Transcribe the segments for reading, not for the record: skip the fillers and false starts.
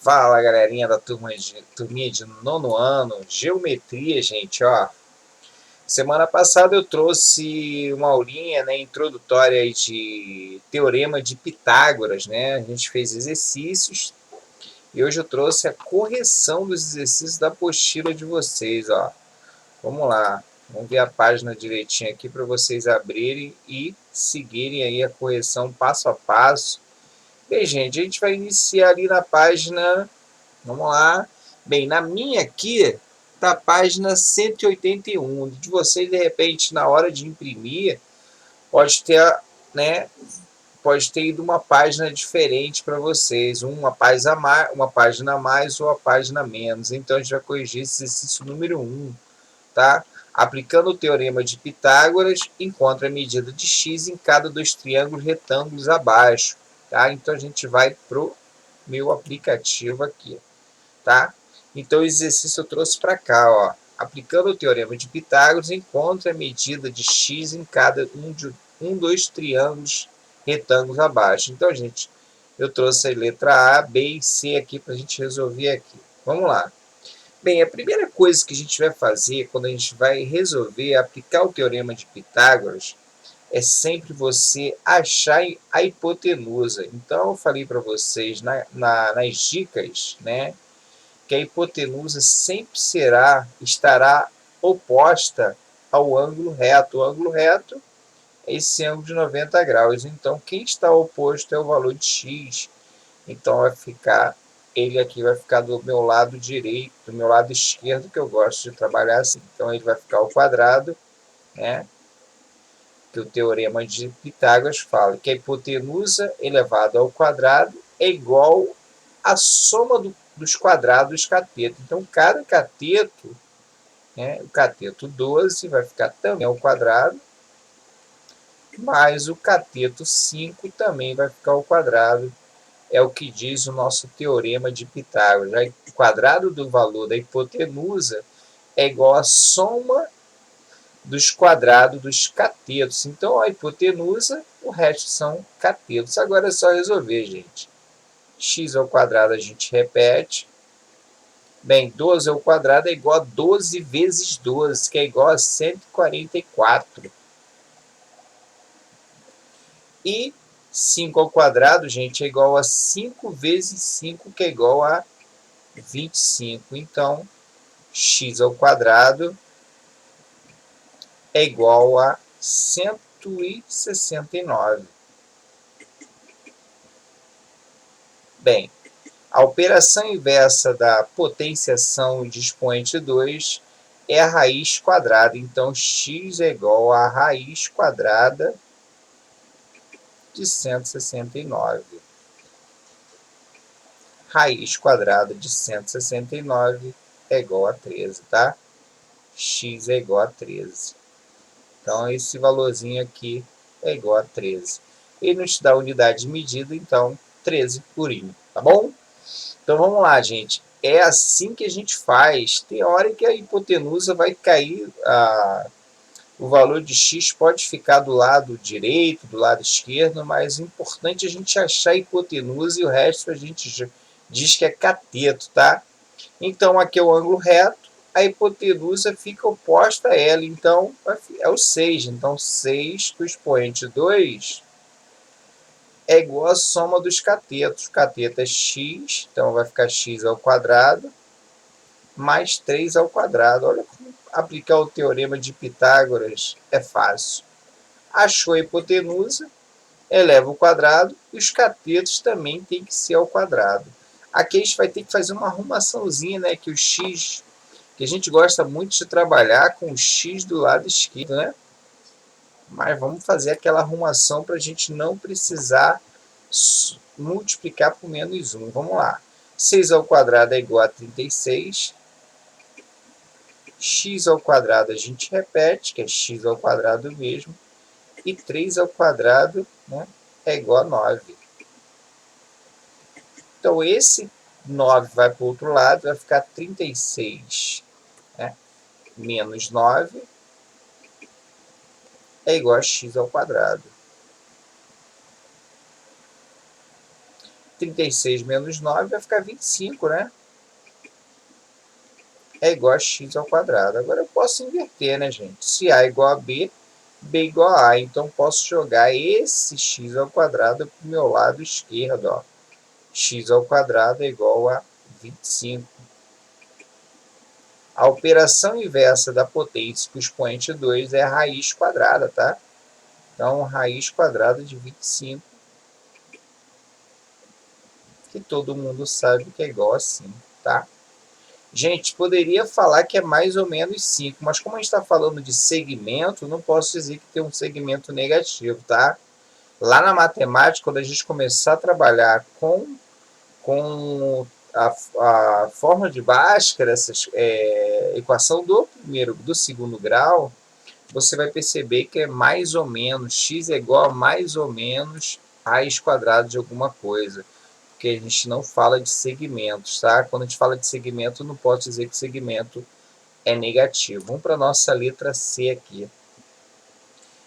Fala, galerinha da turminha de nono ano, geometria, gente, ó. Semana passada eu trouxe uma aulinha, né, introdutória aí de teorema de Pitágoras, né? A gente fez exercícios e hoje eu trouxe a correção dos exercícios da apostila de vocês, ó. Vamos lá, vamos ver a página direitinho aqui para vocês abrirem e seguirem aí a correção passo a passo. Bem, gente, a gente vai iniciar ali na página. Vamos lá. Bem, na minha aqui tá a página 181. De vocês, de repente, na hora de imprimir, pode ter, né, pode ter ido uma página diferente para vocês, uma página a mais ou uma página a menos. Então a gente vai corrigir esse exercício número 1, tá? Aplicando o teorema de Pitágoras, encontra a medida de x em cada dos triângulos retângulos abaixo, tá? Então a gente vai pro meu aplicativo aqui, tá? Então o exercício eu trouxe para cá, ó. Aplicando o teorema de Pitágoras, encontre a medida de x em cada dos triângulos retângulos abaixo. Então, gente, eu trouxe a letra A, B e C aqui para a gente resolver aqui. Vamos lá. Bem, a primeira coisa que a gente vai fazer quando a gente vai resolver aplicar o teorema de Pitágoras é sempre você achar a hipotenusa. Então, eu falei para vocês nas dicas, né, que a hipotenusa sempre estará oposta ao ângulo reto. O ângulo reto é esse ângulo de 90 graus. Então, quem está oposto é o valor de x. Então, ele aqui vai ficar do meu lado direito, do meu lado esquerdo, que eu gosto de trabalhar assim. Então, ele vai ficar ao quadrado, né? Que o teorema de Pitágoras fala que a hipotenusa elevada ao quadrado é igual à soma dos quadrados dos catetos. Então, cada cateto, né, o cateto 12 vai ficar também ao quadrado, mais o cateto 5 também vai ficar ao quadrado. É o que diz o nosso teorema de Pitágoras. O quadrado do valor da hipotenusa é igual à soma dos quadrados dos catetos. Então, a hipotenusa, o resto são catetos. Agora é só resolver, gente. X ao quadrado a gente repete. Bem, 12 ao quadrado é igual a 12 vezes 12, que é igual a 144. E 5 ao quadrado, gente, é igual a 5 vezes 5, que é igual a 25. Então, x ao quadrado é igual a 169. Bem, a operação inversa da potenciação de expoente 2 é a raiz quadrada. Então, x é igual a raiz quadrada de 169. Raiz quadrada de 169 é igual a 13, tá? X é igual a 13. Então, esse valorzinho aqui é igual a 13. Ele nos dá a unidade de medida, então, 13 purinho, tá bom? Então, vamos lá, gente. É assim que a gente faz. Tem hora que a hipotenusa vai cair, o valor de x pode ficar do lado direito, do lado esquerdo, mas o importante é a gente achar a hipotenusa e o resto a gente diz que é cateto, tá? Então, aqui é o ângulo reto, a hipotenusa fica oposta a ela, então é o 6. Então, 6 do expoente 2 é igual à soma dos catetos. O cateto é x, então vai ficar x ao quadrado, mais 3 ao quadrado. Olha como aplicar o teorema de Pitágoras é fácil. Achou a hipotenusa, eleva o quadrado, e os catetos também tem que ser ao quadrado. Aqui a gente vai ter que fazer uma arrumaçãozinha, né, que o x, que a gente gosta muito de trabalhar com o x do lado esquerdo, né? Mas vamos fazer aquela arrumação para a gente não precisar multiplicar por menos 1. Vamos lá. 6 ao quadrado é igual a 36. X ao quadrado a gente repete, que é x ao quadrado mesmo. E 3 ao quadrado, né, é igual a 9. Então, esse 9 vai para o outro lado, vai ficar 36, né, menos 9 é igual a x ao quadrado. 36 menos 9 vai ficar 25, né? É igual a x ao quadrado. Agora eu posso inverter, né, gente? Se a é igual a b, b igual a a. Então posso jogar esse x ao quadrado para o meu lado esquerdo, ó. X ao quadrado é igual a 25. A operação inversa da potência com o expoente 2 é a raiz quadrada, tá? Então, raiz quadrada de 25, que todo mundo sabe que é igual a 5, tá? Gente, poderia falar que é mais ou menos 5, mas como a gente está falando de segmento, não posso dizer que tem um segmento negativo, tá? Lá na matemática, quando a gente começar a trabalhar com a forma de Bhaskara, essa equação do segundo grau, você vai perceber que é mais ou menos, x é igual a mais ou menos raiz quadrada de alguma coisa. Porque a gente não fala de segmentos, tá? Quando a gente fala de segmento, não pode dizer que segmento é negativo. Vamos para a nossa letra C aqui.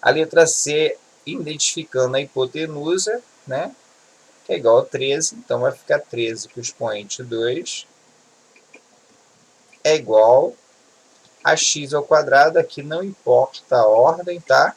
A letra C, identificando a hipotenusa, né? Que é igual a 13, então vai ficar 13 com o expoente 2 é igual a x ao quadrado, aqui não importa a ordem, tá?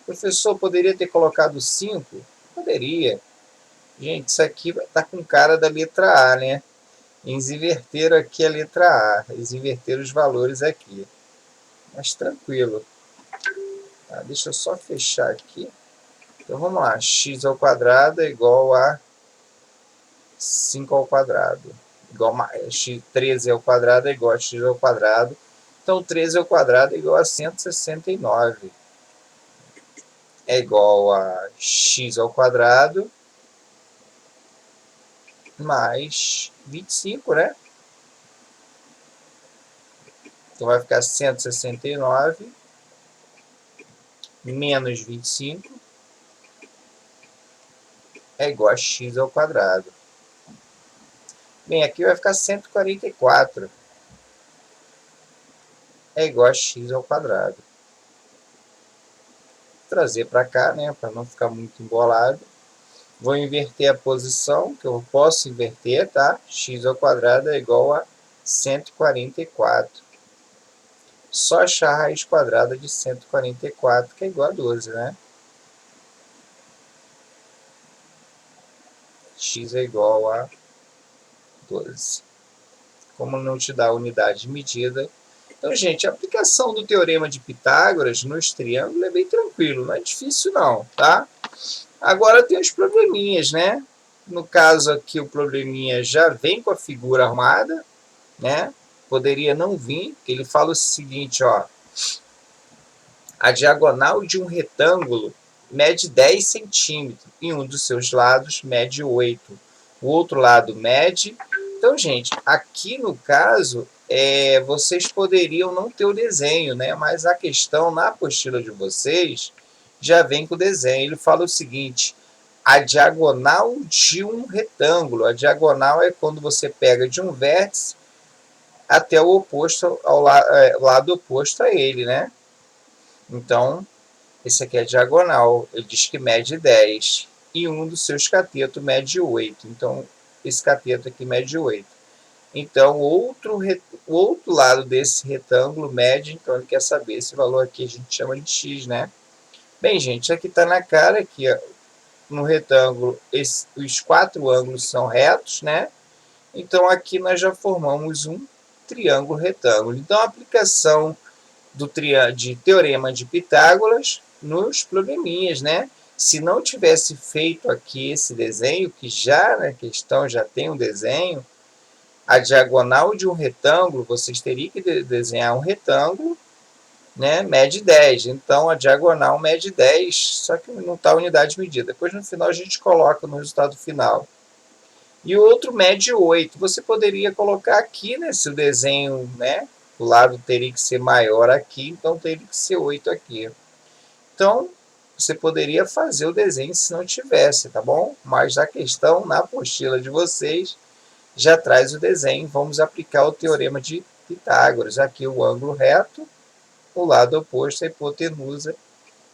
Professor, poderia ter colocado 5? Poderia. Gente, isso aqui tá com cara da letra A, né? Eles inverteram aqui a letra A, eles inverteram os valores aqui. Mas tranquilo. Tá, deixa eu só fechar aqui. Então vamos lá, x ao quadrado é igual a 5 ao quadrado. Igual a 13 ao quadrado é igual a x ao quadrado. Então 13 ao quadrado é igual a 169. É igual a x ao quadrado mais 25, né? Então vai ficar 169 menos 25 é igual a x ao quadrado. Bem, aqui vai ficar 144 é igual a x ao quadrado. Vou trazer para cá, né, para não ficar muito embolado. Vou inverter a posição, que eu posso inverter, tá? X ao quadrado é igual a 144. Só achar a raiz quadrada de 144, que é igual a 12, né? X é igual a 12. Como não te dá a unidade de medida. Então, gente, a aplicação do teorema de Pitágoras nos triângulos é bem tranquilo, não é difícil não, tá? Agora tem os probleminhas, né? No caso aqui, o probleminha já vem com a figura arrumada, né? Poderia não vir, porque ele fala o seguinte, ó. A diagonal de um retângulo mede 10 centímetros e um dos seus lados mede 8. O outro lado mede. Então, gente, aqui no caso, vocês poderiam não ter o desenho, né? Mas a questão na apostila de vocês já vem com o desenho. Ele fala o seguinte: a diagonal de um retângulo. A diagonal é quando você pega de um vértice até o oposto, lado oposto a ele, né? Então, esse aqui é diagonal. Ele diz que mede 10. E um dos seus catetos mede 8. Então, esse cateto aqui mede 8. Então, o outro lado desse retângulo mede, então ele quer saber esse valor aqui, a gente chama de x, né? Bem, gente, aqui está na cara que no retângulo os 4 ângulos são retos, né? Então, aqui nós já formamos um triângulo retângulo. Então, a aplicação de teorema de Pitágoras nos probleminhas, né? Se não tivesse feito aqui esse desenho, que já na questão já tem um desenho, a diagonal de um retângulo, vocês teriam que desenhar um retângulo, né? Mede 10. Então, a diagonal mede 10, só que não está a unidade medida. Depois, no final, a gente coloca no resultado final. E o outro mede 8. Você poderia colocar aqui, né? Se o desenho, né? O lado teria que ser maior aqui, então teria que ser 8 aqui. Então, você poderia fazer o desenho se não tivesse, tá bom? Mas a questão, na apostila de vocês, já traz o desenho. Vamos aplicar o teorema de Pitágoras. Aqui o ângulo reto, o lado oposto, a hipotenusa.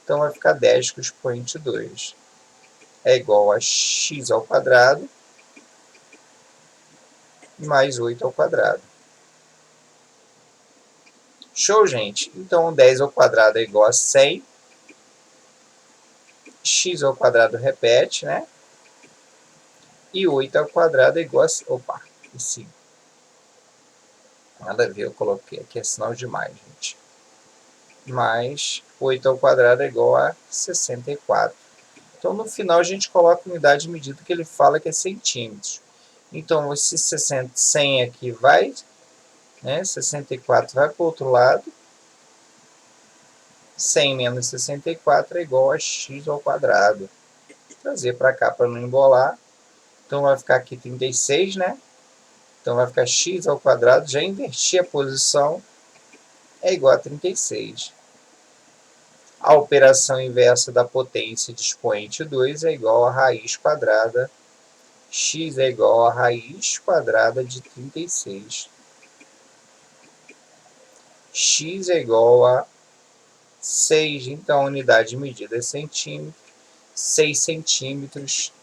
Então, vai ficar 10 com o expoente 2. É igual a x ao quadrado mais 8 ao quadrado. Show, gente? Então, 10 ao quadrado é igual a 100. X ao quadrado repete, né? E 8 ao quadrado é igual a... Opa, esse... Nada a ver, eu coloquei aqui, é sinal de mais, gente. Mais 8 ao quadrado é igual a 64. Então, no final, a gente coloca a unidade de medida que ele fala que é centímetros. Então, esse 100 aqui vai, né? 64 vai para o outro lado. 100 menos 64 é igual a x ao quadrado. Vou trazer para cá para não embolar. Então, vai ficar aqui 36, né? Então, vai ficar x ao quadrado. Já inverti a posição. É igual a 36. A operação inversa da potência de expoente 2 é igual a raiz quadrada. X é igual a raiz quadrada de 36. X é igual a 6, então a unidade de medida é centímetro. 6 centímetros,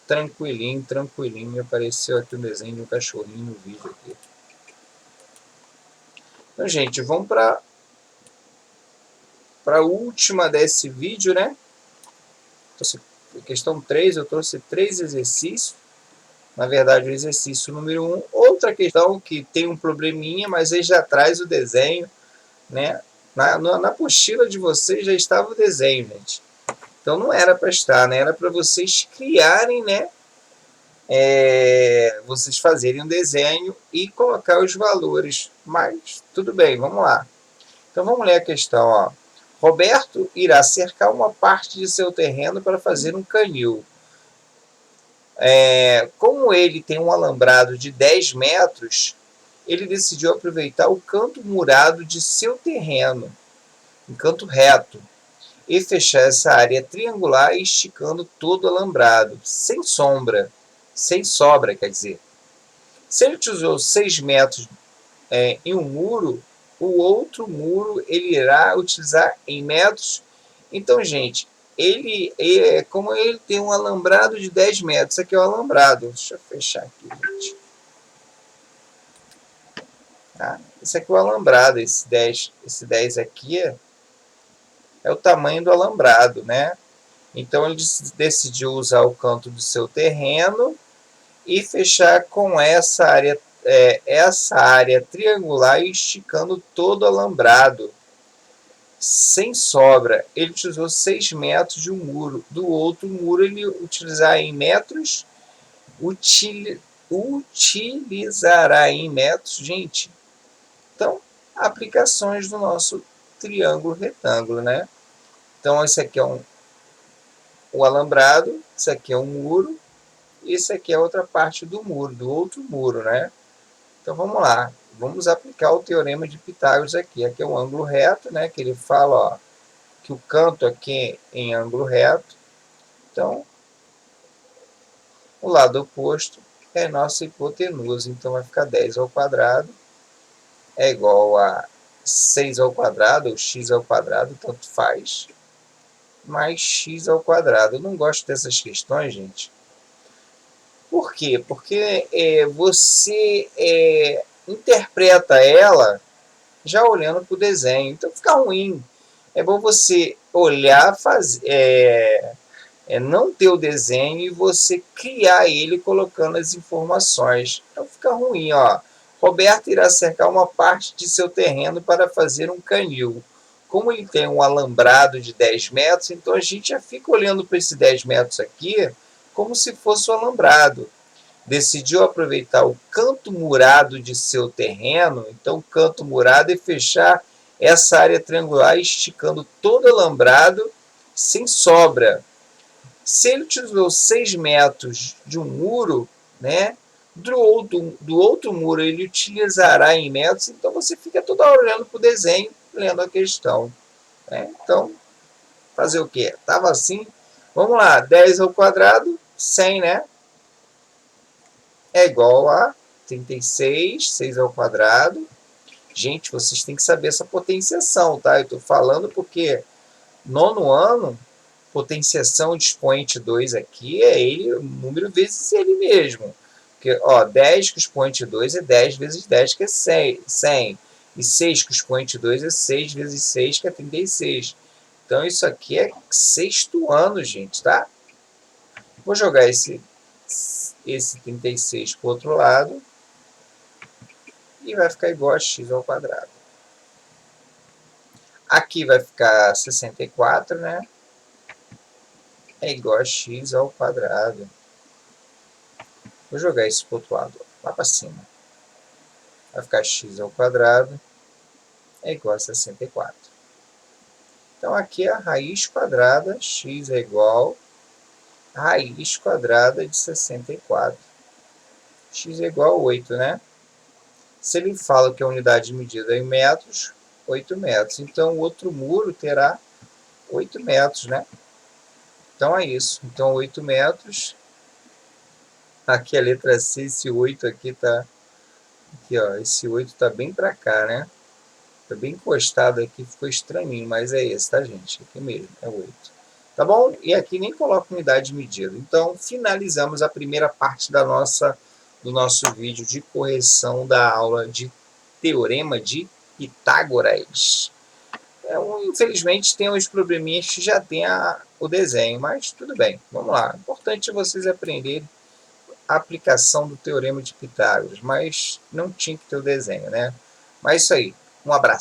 tranquilinho, tranquilinho. Apareceu aqui o desenho de um cachorrinho no vídeo aqui. Então, gente, vamos para a última desse vídeo, né? Questão 3, eu trouxe 3 exercícios. Na verdade, o exercício número 1. Outra questão que tem um probleminha, mas ele já traz o desenho, né? Na apostila de vocês já estava o desenho, gente. Então não era para estar, né? Era para vocês criarem, né? Vocês fazerem um desenho e colocar os valores. Mas tudo bem, vamos lá. Então vamos ler a questão, ó. Roberto irá cercar uma parte de seu terreno para fazer um canil. Como ele tem um alambrado de 10 metros, ele decidiu aproveitar o canto murado de seu terreno, um canto reto, e fechar essa área triangular esticando todo o alambrado, sem sobra, quer dizer. Se ele usou 6 metros em um muro, o outro muro ele irá utilizar em metros. Então, gente, como ele tem um alambrado de 10 metros, isso aqui é o alambrado. Deixa eu fechar aqui, gente. Tá? Esse aqui é o alambrado, esse 10 aqui é o tamanho do alambrado, né? Então ele decidiu usar o canto do seu terreno e fechar com essa área triangular, esticando todo o alambrado, sem sobra. Ele utilizou 6 metros de um muro. Do outro muro ele utilizará em metros. Utilizará em metros, gente. Então, aplicações do nosso triângulo retângulo, né? Então, esse aqui é o alambrado, esse aqui é um muro, e esse aqui é outra parte do muro, do outro muro, né? Então, vamos lá. Vamos aplicar o teorema de Pitágoras aqui. Aqui é um ângulo reto, né? Que ele fala, ó, que o canto aqui é em ângulo reto. Então, o lado oposto é nossa hipotenusa. Então, vai ficar 10 ao quadrado é igual a 6 ao quadrado, ou x ao quadrado, tanto faz, mais x ao quadrado. Eu não gosto dessas questões, gente. Por quê? Porque você interpreta ela já olhando para o desenho. Então fica ruim. É bom você olhar, não ter o desenho e você criar ele colocando as informações. Então fica ruim, ó. Roberto irá cercar uma parte de seu terreno para fazer um canil. Como ele tem um alambrado de 10 metros, então a gente já fica olhando para esses 10 metros aqui como se fosse o alambrado. Decidiu aproveitar o canto murado de seu terreno, então o canto murado é fechar essa área triangular, esticando todo o alambrado sem sobra. Se ele utilizou 6 metros de um muro, né, do outro muro ele utilizará em metros, então você fica toda hora olhando para o desenho, lendo a questão. Né? Então, fazer o quê? Estava assim. Vamos lá, 10 ao quadrado, 100, né? É igual a 36, 6 ao quadrado. Gente, vocês têm que saber essa potenciação, tá? Eu estou falando porque nono ano, potenciação de expoente 2 aqui é ele, o número vezes ele mesmo. Porque, ó, 10 que o expoente 2 é 10 vezes 10, que é 100. E 6 que o expoente 2 é 6 vezes 6, que é 36. Então, isso aqui é sexto ano, gente, tá? Vou jogar esse 36 para o outro lado. E vai ficar igual a x ao quadrado. Aqui vai ficar 64, né? É igual a x ao quadrado. Vou jogar isso para o outro lado, lá para cima. Vai ficar x ao quadrado é igual a 64. Então, aqui é a raiz quadrada, x é igual a raiz quadrada de 64. X é igual a 8, né? Se ele fala que a unidade de medida é em metros, 8 metros. Então, o outro muro terá 8 metros, né? Então, é isso. Então, 8 metros. Aqui a letra C, esse 8 aqui tá... Aqui, ó, esse 8 tá bem para cá, né? Tá bem encostado aqui, ficou estranhinho, mas é esse, tá, gente? Aqui mesmo, é 8. Tá bom? E aqui nem coloca unidade de medida. Então, finalizamos a primeira parte do nosso vídeo de correção da aula de Teorema de Pitágoras. Infelizmente, tem uns probleminhas que já tem o desenho, mas tudo bem. Vamos lá. Importante vocês aprenderem a aplicação do Teorema de Pitágoras, mas não tinha que ter o desenho, né? Mas isso aí. Um abraço.